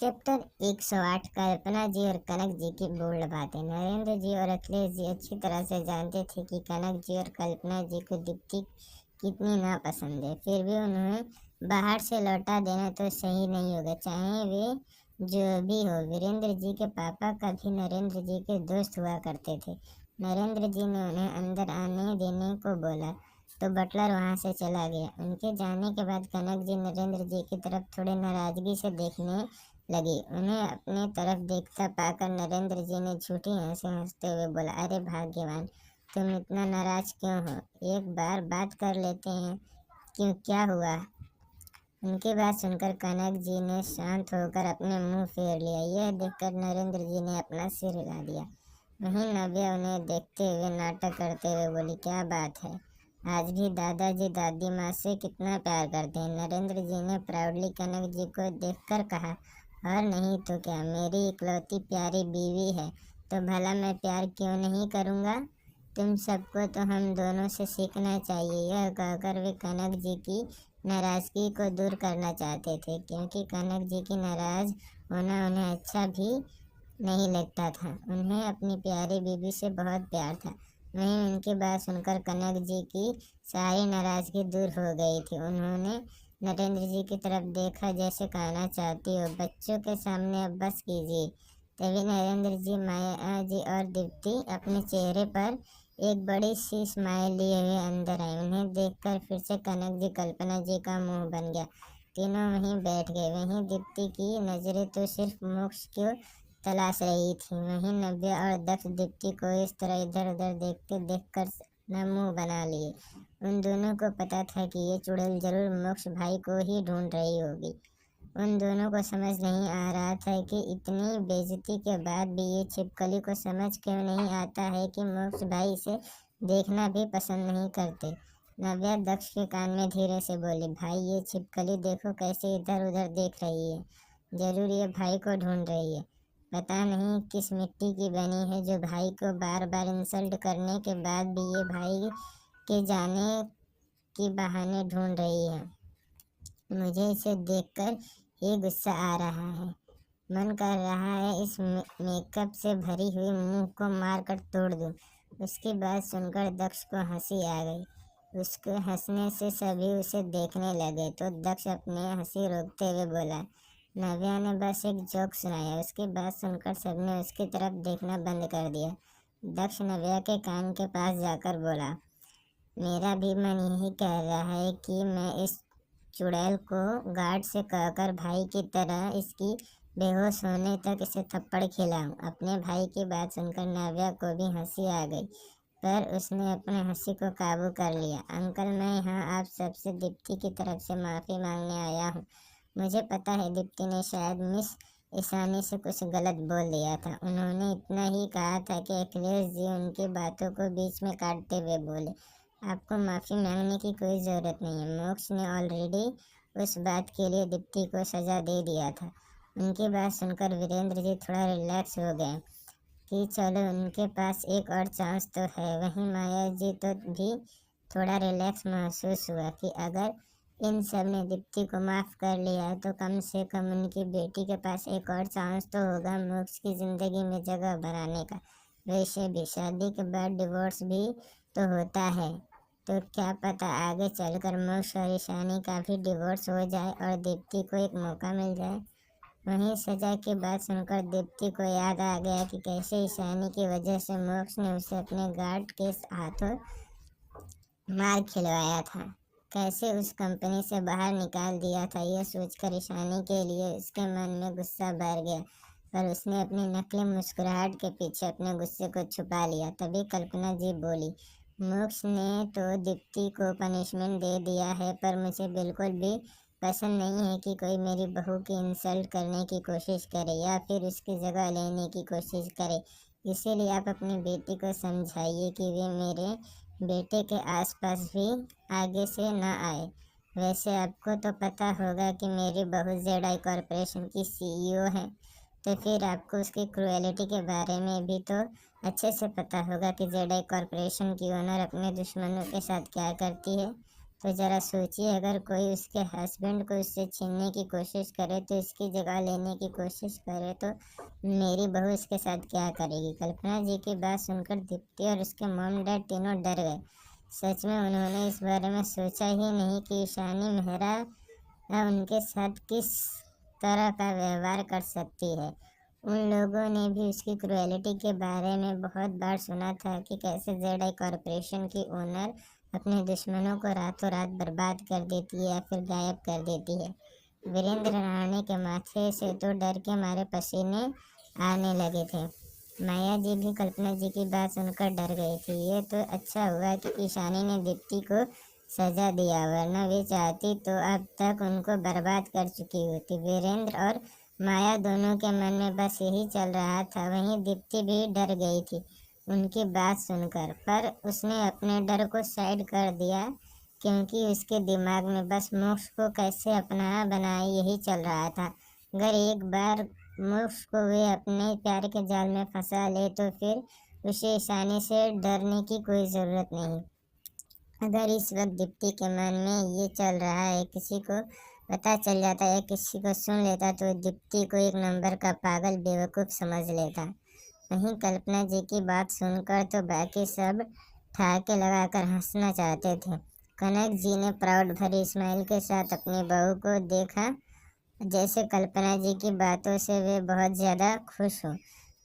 Chapter 108 कल्पना जी और कनक जी की bold बातें। नरेंद्र जी और अखिलेश जी अच्छी तरह से जानते थे कि कनक जी और कल्पना जी को दीप्ति कितनी नापसंद है, फिर भी उन्हें बाहर से लौटा देना तो सही नहीं होगा, चाहे वे जो भी हो। वीरेंद्र जी के पापा कभी नरेंद्र जी के दोस्त हुआ करते थे। नरेंद्र जी ने उन्हें अंदर आने देने को बोला तो बटलर वहां से चला गया। उनके जाने के बाद कनक जी नरेंद्र जी की तरफ थोड़े नाराजगी से देखने लगी। उन्हें अपने तरफ देखता पाकर नरेंद्र जी ने झूठी हंसी हंसते हुए बोला, अरे भाग्यवान, तुम इतना नाराज क्यों हो? एक बार बात कर लेते हैं। क्यों, क्या हुआ? उनकी बात सुनकर कनक जी ने शांत होकर अपने मुंह फेर लिया। यह देखकर नरेंद्र जी ने अपना सिर हिला दिया। वहीं नव्या उन्हें देखते हुए नाटक करते हुए बोली, क्या बात है, आज भी दादाजी दादी माँ से कितना प्यार करते हैं? नरेंद्र जी ने प्राउडली कनक जी को देखकर कहा, और नहीं तो क्या, मेरी इकलौती प्यारी बीवी है तो भला मैं प्यार क्यों नहीं करूँगा? तुम सबको तो हम दोनों से सीखना चाहिए। यह कहकर वे कनक जी की नाराजगी को दूर करना चाहते थे, क्योंकि कनक जी की नाराज होना उन्हें अच्छा भी नहीं लगता था। उन्हें अपनी प्यारी बीबी से बहुत प्यार था। वहीं उनकी बात सुनकर कनक जी की सारी नाराजगी दूर हो गई थी। उन्होंने नरेंद्र जी की तरफ देखा, जैसे कहना चाहती हो, बच्चों के सामने अब बस कीजिए। तभी नरेंद्र जी, माया जी और दीप्ति अपने चेहरे पर एक बड़ी सी स्माइल लिए हुए अंदर आई। उन्हें देखकर फिर से कनक जी कल्पना जी का मुंह बन गया। तीनों वहीं बैठ गए। वहीं दीप्ति की नजरें तो सिर्फ मोक्ष को तलाश रही थी। वहीं नव्या और दक्ष दीप्ति को इस तरह इधर उधर देखते देखकर न मुंह बना लिए। उन दोनों को पता था कि ये चुड़ैल जरूर मोक्ष भाई को ही ढूंढ रही होगी। उन दोनों को समझ नहीं आ रहा था कि इतनी बेइज्जती के बाद भी ये छिपकली को समझ क्यों नहीं आता है कि मोक्ष भाई इसे देखना भी पसंद नहीं करते। नव्या दक्ष के कान में धीरे से बोली, भाई ये छिपकली देखो कैसे इधर उधर देख रही है, जरूर ये भाई को ढूंढ रही है। पता नहीं किस मिट्टी की बनी है जो भाई को बार बार इंसल्ट करने के बाद भी ये भाई के जाने की बहाने ढूंढ रही है। मुझे इसे देखकर ही गुस्सा आ रहा है। मन कर रहा है इस मेकअप से भरी हुई मुंह को मारकर तोड़ दूं। उसकी बात सुनकर दक्ष को हंसी आ गई। उसके हंसने से सभी उसे देखने लगे तो दक्ष अपने हंसी रोकते हुए बोला, नव्या ने बस एक जोक सुनाया। उसकी बात सुनकर सबने उसकी तरफ देखना बंद कर दिया। दक्ष नव्या के कान के पास जाकर बोला, मेरा भी मन यही कह रहा है कि मैं इस चुड़ैल को गार्ड से कहकर भाई की तरह इसकी बेहोश होने तक इसे थप्पड़ खिलाऊं। अपने भाई की बात सुनकर नव्या को भी हंसी आ गई, पर उसने अपने हंसी को काबू कर लिया। अंकल, मैं यहाँ आप सबसे दीप्ति की तरफ से माफ़ी मांगने आया हूँ। मुझे पता है दीप्ति ने शायद मिस ईशानी से कुछ गलत बोल दिया था। उन्होंने इतना ही कहा था कि अखिलेश जी उनकी बातों को बीच में काटते हुए बोले, आपको माफ़ी मांगने की कोई ज़रूरत नहीं है। मोक्ष ने ऑलरेडी उस बात के लिए दीप्ति को सज़ा दे दिया था। उनकी बात सुनकर वीरेंद्र जी थोड़ा रिलैक्स हो गए कि चलो उनके पास एक और चांस तो है। वहीं माया जी तो भी थोड़ा रिलैक्स महसूस हुआ कि अगर इन सब ने दीप्ति को माफ़ कर लिया तो कम से कम उनकी बेटी के पास एक और चांस तो होगा मोक्ष की ज़िंदगी में जगह बनाने का। वैसे भी शादी के बाद डिवोर्स भी तो होता है, तो क्या पता आगे चलकर मोक्ष और ईशानी का भी डिवोर्स हो जाए और दीप्ति को एक मौका मिल जाए। वहीं सजा की बात सुनकर दीप्ति को याद आ गया कि कैसे ईशानी की वजह से मोक्ष ने उसे अपने गार्ड के हाथों मार खिलवाया था, कैसे उस कंपनी से बाहर निकाल दिया था। यह सोचकर ईशानी के लिए उसके मन में गुस्सा भर गया, पर उसने अपनी नकली मुस्कुराहट के पीछे अपने गुस्से को छुपा लिया। तभी कल्पना जी बोली, मोक्ष ने तो दीप्ति को पनिशमेंट दे दिया है, पर मुझे बिल्कुल भी पसंद नहीं है कि कोई मेरी बहू की इंसल्ट करने की कोशिश करे या फिर उसकी जगह लेने की कोशिश करे। इसीलिए आप अपनी बेटी को समझाइए कि वे मेरे बेटे के आसपास भी आगे से ना आए। वैसे आपको तो पता होगा कि मेरी बहू जेडाई कॉरपोरेशन की सीईओ है, तो फिर आपको उसकी क्रूएलिटी के बारे में भी तो अच्छे से पता होगा कि जेडाई कॉरपोरेशन की ओनर अपने दुश्मनों के साथ क्या करती है। तो जरा सोचिए, अगर कोई उसके हस्बैंड को उससे छीनने की कोशिश करे, तो इसकी जगह लेने की कोशिश करे, तो मेरी बहू इसके साथ क्या करेगी। कल्पना जी की बात सुनकर दीप्ति और उसके मॉम डैड तीनों डर गए। सच में उन्होंने इस बारे में सोचा ही नहीं कि ईशानी मेहरा उनके साथ किस तरह का व्यवहार कर सकती है। उन लोगों ने भी उसकी क्रुएलिटी के बारे में बहुत बार सुना था कि कैसे जेड कॉरपोरेशन की ओनर अपने दुश्मनों को रातों रात बर्बाद कर देती है या फिर गायब कर देती है। वीरेंद्र राणे के माथे से तो डर के मारे पसीने आने लगे थे। माया जी भी कल्पना जी की बात सुनकर डर गई थी। ये तो अच्छा हुआ कि ईशानी ने दीप्ति को सजा दिया, वरना वे चाहती तो अब तक उनको बर्बाद कर चुकी होती। वीरेंद्र और माया दोनों के मन में बस यही चल रहा था। वहीं दीप्ति भी डर गई थी उनकी बात सुनकर, पर उसने अपने डर को साइड कर दिया क्योंकि उसके दिमाग में बस मोक्ष को कैसे अपना बनाए यही चल रहा था। अगर एक बार मोक्ष को वे अपने प्यार के जाल में फंसा ले तो फिर उसे ईशानी से डरने की कोई ज़रूरत नहीं। अगर इस वक्त दीप्ति के मन में ये चल रहा है, किसी को पता चल जाता है, किसी को सुन लेता, तो दीप्ति को एक नंबर का पागल बेवकूफ़ समझ लेता। वहीं कल्पना जी की बात सुनकर तो बाकी सब ठहाके लगाकर हंसना चाहते थे। कनक जी ने प्राउड भरी स्माइल के साथ अपनी बहू को देखा, जैसे कल्पना जी की बातों से वे बहुत ज़्यादा खुश हो।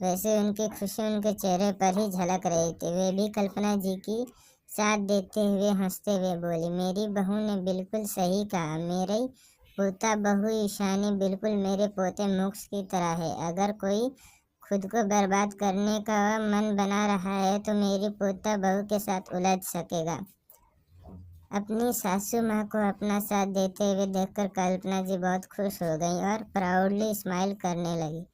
वैसे उनकी खुशी उनके चेहरे पर ही झलक रही थी। वे भी कल्पना जी की साथ देते हुए हंसते हुए बोली, मेरी बहू ने बिल्कुल सही कहा। मेरी पोता बहू ईशानी बिल्कुल मेरे पोते मोक्ष की तरह है। अगर कोई खुद को बर्बाद करने का मन बना रहा है तो मेरी पोता बहू के साथ उलझ सकेगा। अपनी सासू माँ को अपना साथ देते हुए देखकर कल्पना जी बहुत खुश हो गई और प्राउडली स्माइल करने लगी।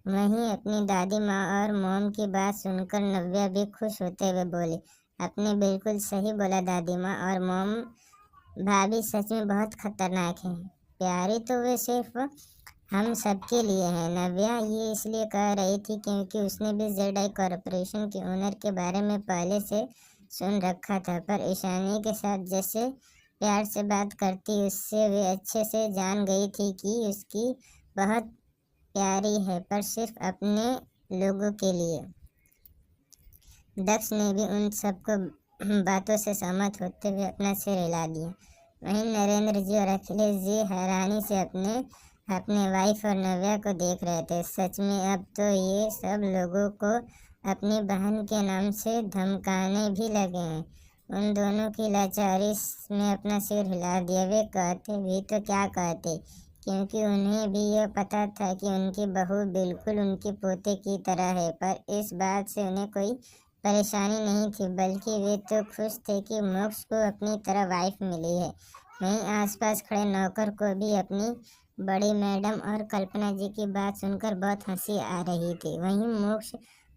वहीं अपनी दादी माँ और मोम की बात सुनकर नव्या भी खुश होते हुए बोली, आपने बिल्कुल सही बोला दादी माँ और मोम, भाभी सच में बहुत खतरनाक है। प्यारी तो वे सिर्फ हम सबके लिए हैं। नव्या ये इसलिए कह रही थी क्योंकि उसने भी जेड कॉरपोरेशन के ओनर के बारे में पहले से सुन रखा था, पर ईशानी के साथ जैसे प्यार से बात करती उससे वे अच्छे से जान गई थी कि उसकी बहुत प्यारी है, पर सिर्फ अपने लोगों के लिए। दक्ष ने भी उन सबको बातों से सहमत होते हुए अपना सिर हिला दिया। वहीं नरेंद्र जी और अखिलेश जी हैरानी से अपने अपने वाइफ और नव्या को देख रहे थे। सच में अब तो ये सब लोगों को अपनी बहन के नाम से धमकाने भी लगे हैं। उन दोनों की लाचारी में अपना सिर हिला दिया। वे कहते भी तो क्या कहते, क्योंकि उन्हें भी यह पता था कि उनकी बहू बिल्कुल उनके पोते की तरह है, पर इस बात से उन्हें कोई परेशानी नहीं थी, बल्कि वे तो खुश थे कि मोक्ष को अपनी तरह वाइफ मिली है। वहीं आसपास खड़े नौकर को भी अपनी बड़ी मैडम और कल्पना जी की बात सुनकर बहुत हंसी आ रही थी। वहीं मोक्ष,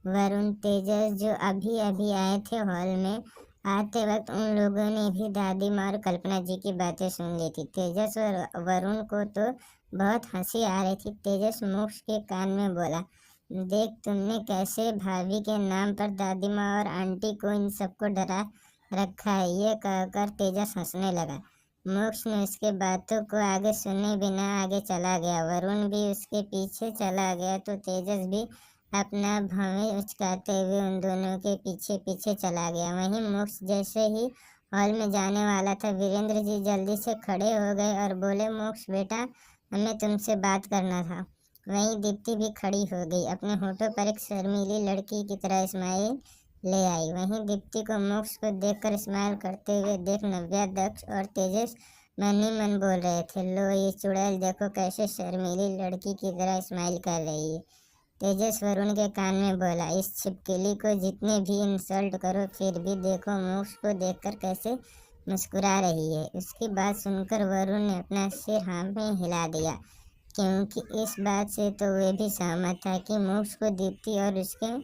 वरुण, तेजस जो अभी अभी आए थे हॉल में, आते वक्त उन लोगों ने भी दादी माँ और कल्पना जी की बातें सुन ली थी। तेजस और वरुण को तो बहुत हंसी आ रही थी। तेजस मोक्ष के कान में बोला, देख तुमने कैसे भाभी के नाम पर दादी माँ और आंटी को इन सबको डरा रखा है। ये कहकर तेजस हंसने लगा। मोक्ष ने उसके बातों को आगे सुने बिना आगे चला गया। वरुण भी उसके पीछे चला गया तो तेजस भी अपना भवें उचकाते हुए उन दोनों के पीछे पीछे चला गया। वहीं मोक्ष जैसे ही हॉल में जाने वाला था, वीरेंद्र जी जल्दी से खड़े हो गए और बोले, मोक्ष बेटा, हमें तुमसे बात करना था। वहीं दीप्ति भी खड़ी हो गई, अपने होठों पर एक शर्मीली लड़की की तरह स्माइल ले आई। वहीं दीप्ति को मोक्ष को देखकर स्माइल करते हुए देख नव्या, दक्ष और तेजस मन ही मन बोल रहे थे, लो ये चुड़ैल देखो कैसे शर्मीली लड़की की तरह स्माइल कर रही है। तेजस वरुण के कान में बोला, इस छिपकली को जितने भी इंसल्ट करो फिर भी देखो मोक्ष को देखकर कैसे मुस्कुरा रही है। उसकी बात सुनकर वरुण ने अपना सिर हाँ में हिला दिया, क्योंकि इस बात से तो वे भी सहमत था कि मोक्ष को दीप्ति और उसके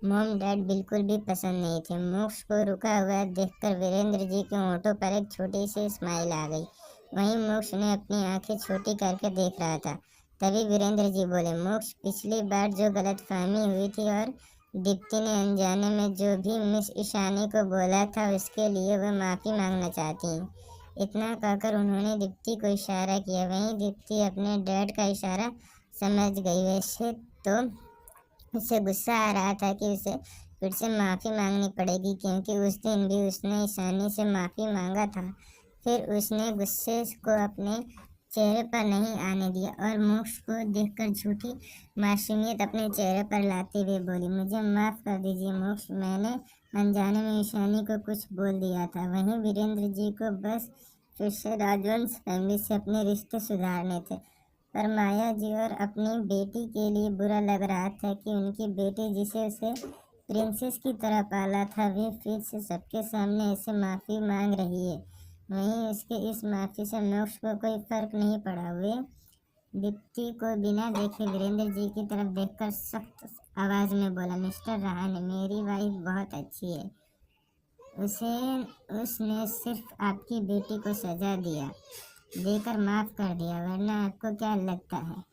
मॉम डैड बिल्कुल भी पसंद नहीं थे। मोक्ष को रुका हुआ देखकर वीरेंद्र जी के होठों पर एक छोटी सी स्माइल आ गई। वहीं मोक्ष ने अपनी आंखें छोटी करके देख रहा था। तभी वीरेंद्र जी बोले, मोक्ष, पिछली बार जो गलतफहमी हुई थी और दीप्ति ने अनजाने में जो भी मिस ईशानी को बोला था उसके लिए वह माफ़ी मांगना चाहती हैं। इतना कहकर उन्होंने दीप्ति को इशारा किया। वहीं दीप्ति अपने डैड का इशारा समझ गई। वैसे तो उसे गुस्सा आ रहा था कि उसे फिर से माफ़ी मांगनी पड़ेगी, क्योंकि उस दिन भी उसने ईशानी से माफ़ी मांगा था। फिर उसने गुस्से को अपने चेहरे पर नहीं आने दिया और मोक्ष को देखकर झूठी मासूमियत अपने चेहरे पर लाते हुए बोली, मुझे माफ़ कर दीजिए मोक्ष, मैंने अनजाने में ईशानी को कुछ बोल दिया था। वहीं वीरेंद्र जी को बस फिर से राजवंश फैमिली से अपने रिश्ते सुधारने थे, पर माया जी और अपनी बेटी के लिए बुरा लग रहा था कि उनकी बेटी जिसे उसे प्रिंसेस की तरह पाला था, वे फिर से सबके सामने ऐसे माफ़ी मांग रही है। वहीं उसके इस माफ़ी से मोक्ष को कोई फर्क नहीं पड़ा। वे दीप्ति को बिना देखे वीरेंद्र जी की तरफ देखकर सख्त आवाज़ में बोला, मिस्टर रहाणे, मेरी वाइफ बहुत अच्छी है, उसने सिर्फ आपकी बेटी को सजा देकर माफ़ कर दिया, वरना आपको क्या लगता है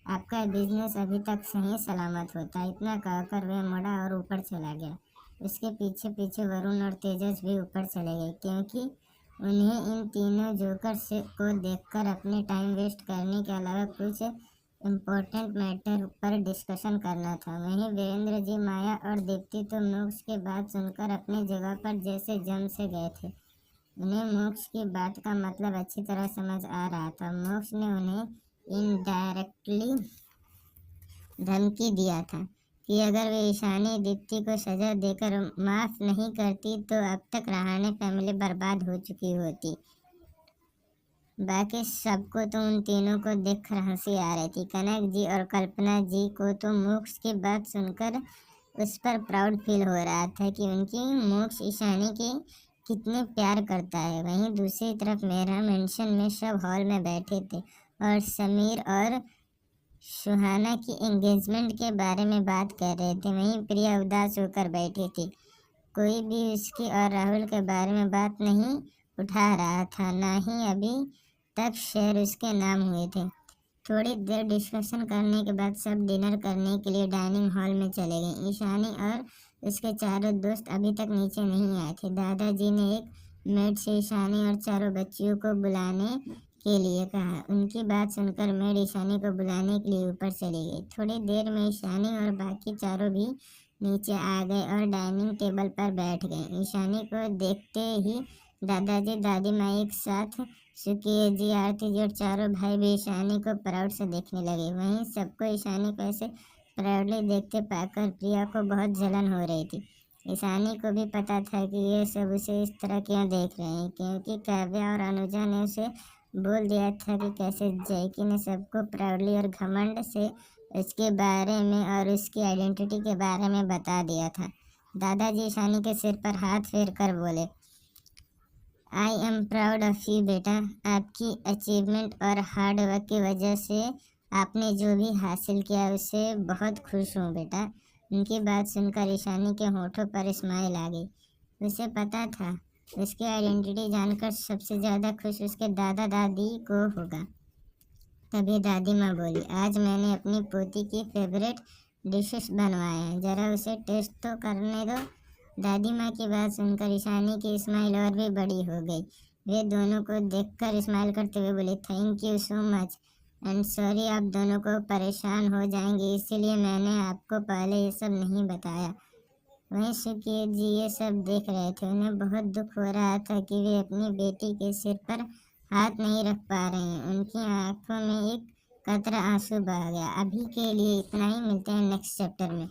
आपका बिजनेस अभी तक सही सलामत होता। इतना कहकर वह मुड़ा और ऊपर चला गया। उसके पीछे पीछे वरुण और तेजस भी ऊपर चले गए, क्योंकि उन्हें इन तीनों जोकर को देखकर अपने टाइम वेस्ट करने के अलावा कुछ इम्पोर्टेंट मैटर पर डिस्कशन करना था। वहीं वीरेंद्र जी, माया और दीप्ति तो मोक्ष की बात सुनकर अपनी जगह पर जैसे जम से गए थे। उन्हें मोक्ष की बात का मतलब अच्छी तरह समझ आ रहा था। मोक्ष ने उन्हें इनडायरेक्टली धमकी दिया था कि अगर वे ईशानी दीप्ति को सजा देकर माफ़ नहीं करती तो अब तक रहाणे फैमिली बर्बाद हो चुकी होती। बाकी सबको तो उन तीनों को देखकर हंसी आ रही थी। कनक जी और कल्पना जी को तो मोक्ष की बात सुनकर उस पर प्राउड फील हो रहा था कि उनकी मोक्ष ईशानी के कितने प्यार करता है। वहीं दूसरी तरफ मेरा मेंशन में सब हॉल में बैठे थे और समीर और सुहाना की एंगेजमेंट के बारे में बात कर रहे थे। वहीं प्रिया उदास होकर बैठी थी। कोई भी उसकी और राहुल के बारे में बात नहीं उठा रहा था, ना ही अभी तक शेयर उसके नाम हुए थे। थोड़ी देर डिस्कशन करने के बाद सब डिनर करने के लिए डाइनिंग हॉल में चले गए। ईशानी और उसके चारों दोस्त अभी तक नीचे नहीं आए थे। दादाजी ने एक मेड से ईशानी और चारों बच्चियों को बुलाने के लिए कहा। उनकी बात सुनकर मेड ईशानी को बुलाने के लिए ऊपर चली गई। थोड़ी देर में ईशानी और बाकी चारों भी नीचे आ गए और डाइनिंग टेबल पर बैठ गए। ईशानी को देखते ही दादाजी, दादी माँ एक साथ सुखी जी, आरती जी और चारों भाई भी ईशानी को प्राउड से देखने लगे। वहीं सबको ईशानी को ऐसे प्राउडली देखते पाकर प्रिया को बहुत जलन हो रही थी। ईशानी को भी पता था कि ये सब उसे इस तरह क्यों देख रहे हैं, क्योंकि काव्या और अनुजा ने उसे बोल दिया था कि कैसे जैकी ने सबको प्राउडली और घमंड से उसके बारे में और उसकी आइडेंटिटी के बारे में बता दिया था। दादाजी ईशानी के सिर पर हाथ फेर कर बोले, I am proud of you बेटा। आपकी अचीवमेंट और हार्ड वर्क की वजह से आपने जो भी हासिल किया उससे बहुत खुश हूँ बेटा। उनकी बात सुनकर ईशानी के होठों पर स्माइल आ गई। उसे पता था उसकी आइडेंटिटी जानकर सबसे ज़्यादा खुश उसके दादा दादी को होगा। तभी दादी माँ बोली, आज मैंने अपनी पोती की फेवरेट डिशेस बनवाए हैं, ज़रा उसे टेस्ट तो करने दो। दादी माँ की बात सुनकर ईशानी की स्माइल और भी बड़ी हो गई। वे दोनों को देखकर स्माइल करते हुए बोले, thank you so much and sorry, आप दोनों को परेशान हो जाएंगे इसीलिए मैंने आपको पहले ये सब नहीं बताया। वहीं सुकेत जी ये सब देख रहे थे। उन्हें बहुत दुख हो रहा था कि वे अपनी बेटी के सिर पर हाथ नहीं रख पा रहे हैं। उनकी आंखों में एक कतरा आंसू बह गया। अभी के लिए इतना ही, मिलते हैं नेक्स्ट चैप्टर में।